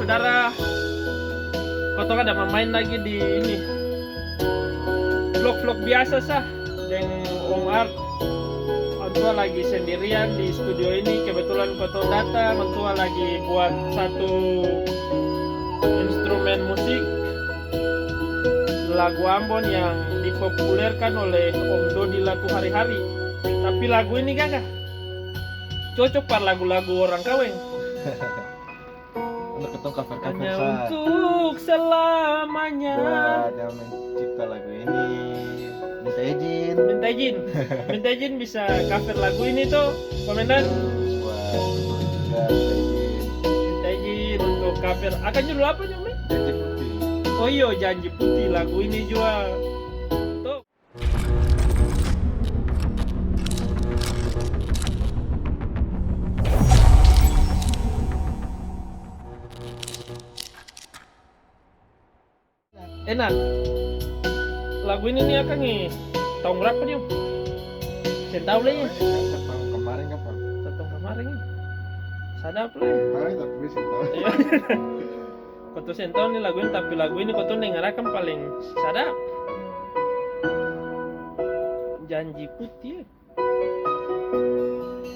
saudara, kotong ada main lagi di ini vlog-vlog biasa sah dengan Om Art. Antua lagi sendirian di studio ini, kebetulan kotong datang. Antua lagi buat satu instrumen musik lagu Ambon yang dipopulerkan oleh Om Dodi Latu Hari-Hari. Tapi lagu ini gagah, cocok par lagu-lagu orang kaweng. Untuk ketemu cover-cover Hanya sah. untuk selamanya. Buat yang mencipta lagu ini minta izin. Minta izin bisa cover lagu ini tuh, komendan. Buat juga minta izin. Minta izin untuk cover. Akan judul apa nih, Om? Janji putih. Oh iya, Janji Putih, lagu ini juga. Tuh. Enak. Lagu ini nih akan nih tahun berapa nih, Om? Saya tahu lah ya. Kapan kemarin kapan? Tahun kemarin nih. Sadap lah. Ya. Kemarin tapi bisa tahu. Iya. Koto sentau nih lagu ini, tapi lagu ini koto dengarkan paling sadap. Janji Putih.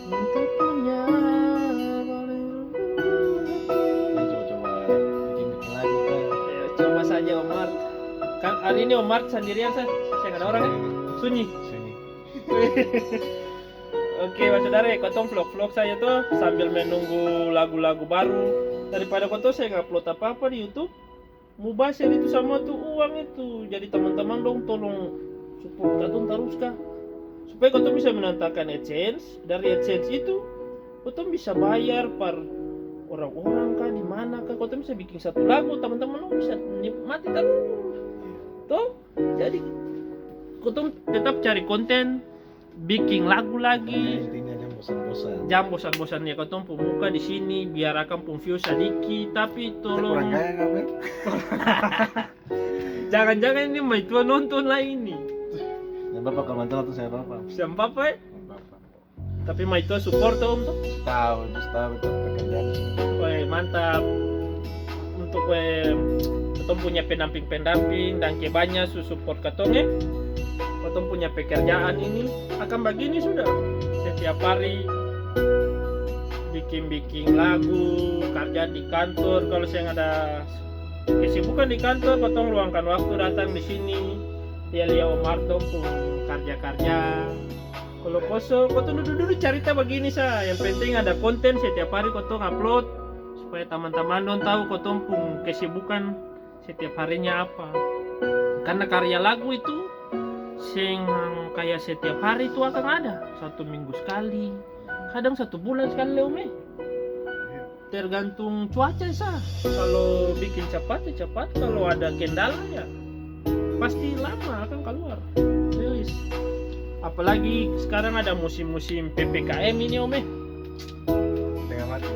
Untuk punya Coba bikin lagi kan. ya, coba saja Omar. Kan hari ini Omar sendirian saya nggak ada orang kan? Sunyi. Sini. Oke, Mas Saudara, kotong vlog-vlog saya tuh sambil menunggu lagu-lagu baru. Daripada kotong saya nggak upload apa-apa di YouTube, mubazir itu sama tuh uang itu. Jadi teman-teman dong tolong support kotong terus kah? Supaya kotong bisa menantakan AdSense. Dari AdSense itu kotong bisa bayar per orang-orang kah, di mana kah. Kotong bisa bikin satu lagu, teman-teman dong bisa nikmati terus. Tuh, jadi kotong tetap cari konten, bikin lagu lagi. Intinya jangan bosan-bosan. Jangan bosan-bosan ya kotong pemuka di sini biar akan pun view sedikit, tapi Kurang tolong kaya kan? jangan-jangan ini mai tua nonton lah ini. Dan bapak kalau mantan atau saya bapak? Siapa apa ya? Bapak. Tapi mai tua support tuh Om tuh. Tahu betul pekerjaan di sini. Weh mantap. Untuk kotong punya pendamping dan kebanyak support kotong ya. Kotong punya pekerjaan ini akan begini sudah. Setiap hari bikin lagu, kerja di kantor. Kalau saya ada kesibukan di kantor, kotong luangkan waktu datang di sini. Lihat Om Arto pun kerja. Kalau kosong, kotong duduk cerita begini sah. Yang penting ada konten setiap hari kotong upload supaya teman-teman dong tahu kotong pun kesibukan setiap harinya apa. Karena karya lagu itu sing kayak setiap hari itu akan ada, 1 minggu sekali, kadang 1 bulan sekali Om. Tergantung cuaca sah. Kalau bikin cepat ya cepat, kalau ada kendala ya pasti lama akan keluar rilis. Apalagi sekarang ada musim-musim PPKM ini Om.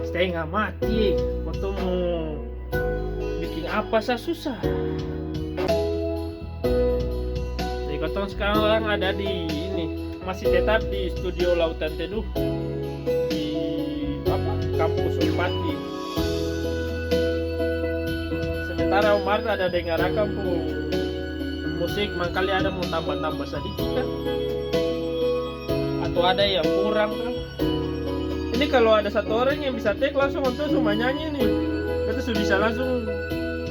Setengah mati. Waktu mau bikin apa sah susah. Jadi kotong sekarang ada di ini, masih tetap di studio Lautan Teduh di kampus Unpadi. Sementara Umar ada dengarkan pun musik, makanya ada mau tambah-tambah sedikit kan, atau ada yang kurang kan. Ini kalau ada satu orang yang bisa take langsung untuk semua nyanyi nih, itu sudah bisa langsung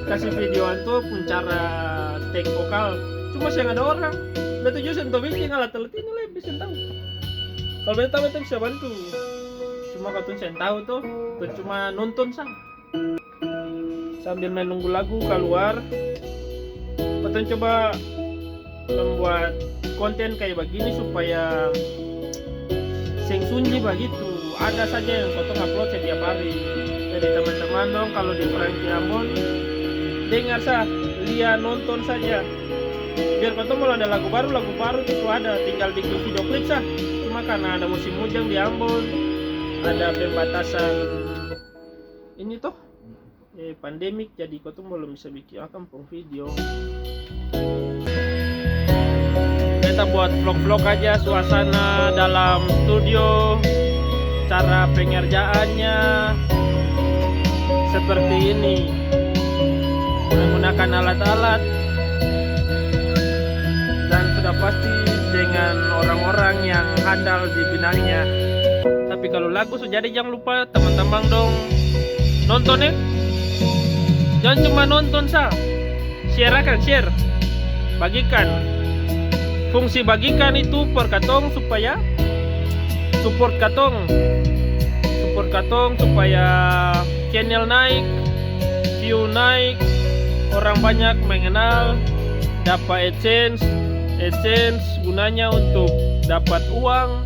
kasih video anto pun cara take vokal. Cuma yang ada orang, udah tujuh sentuh bikin alat-alat ini lah bisa tahu. Kalau beta bisa bantu. Cuma katun saya tahu tuh cuma nonton sah. Sambil menunggu lagu keluar, katun coba membuat konten kayak begini supaya sing sunyi begitu. Ada saja yang kotong upload setiap hari. Jadi teman-teman dong kalau di Frankie Ambon dengar sah, lihat nonton saja. Biar kotong mau ada lagu baru itu ada, tinggal bikin video klip sah. Cuma karena ada musim hujan di Ambon, ada pembatasan ini toh pandemik, jadi kotong belum bisa bikin kampung video. Kita buat vlog-vlog aja suasana dalam studio, cara pengerjaannya, seperti ini, menggunakan alat-alat, dan sudah pasti dengan orang-orang yang handal di bidangnya. Tapi kalau lagu sudah jadi, jangan lupa teman-teman dong nonton ya. Jangan cuma nonton sah, share akan share, bagikan. Fungsi bagikan itu per katong supaya support katong supaya channel naik, view naik, orang banyak mengenal, dapat AdSense gunanya untuk dapat uang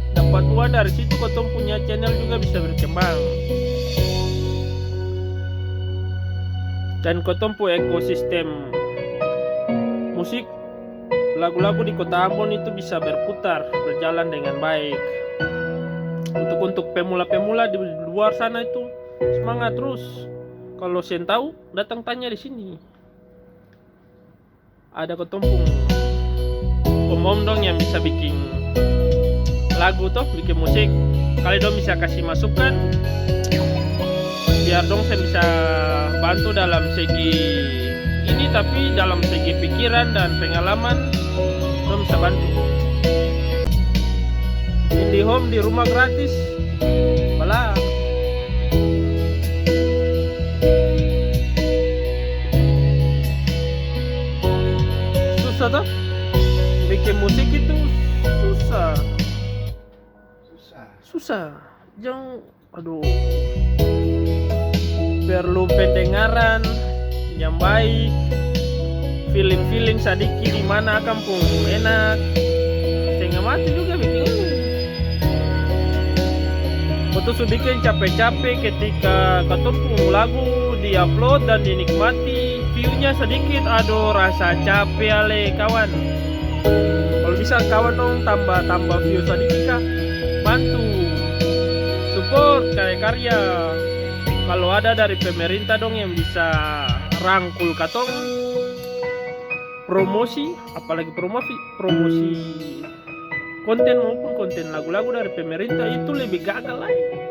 dari situ. Katong punya channel juga bisa berkembang, dan katong punya ekosistem musik lagu-lagu di Kota Ambon itu bisa berjalan dengan baik. Untuk pemula-pemula di luar sana itu semangat terus. Kalau sen tahu, datang tanya di sini. Ada ketumpung om dong yang bisa bikin lagu toh, bikin musik. Kali dong bisa kasih masukan, biar dong saya bisa bantu dalam segi ini, tapi dalam segi pikiran dan pengalaman dong bisa bantu. IndiHome di rumah gratis, malah susah toh. Bikin musik itu susah. Jangan, perlu pendengaran yang baik, feeling sedikit di mana kampung enak. Setengah mati juga bikin ini. Foto bikin capek-capek ketika ketemu lagu diupload dan dinikmati, viewnya sedikit, rasa capek ale kawan. Kalau bisa kawan dong tambah view sedikit kah, bantu support karya-karya. Kalau ada dari pemerintah dong yang bisa rangkul katong promosi, apalagi promosi konten maupun konten lagu-lagu dari pemerintah, itu lebih gagal lagi.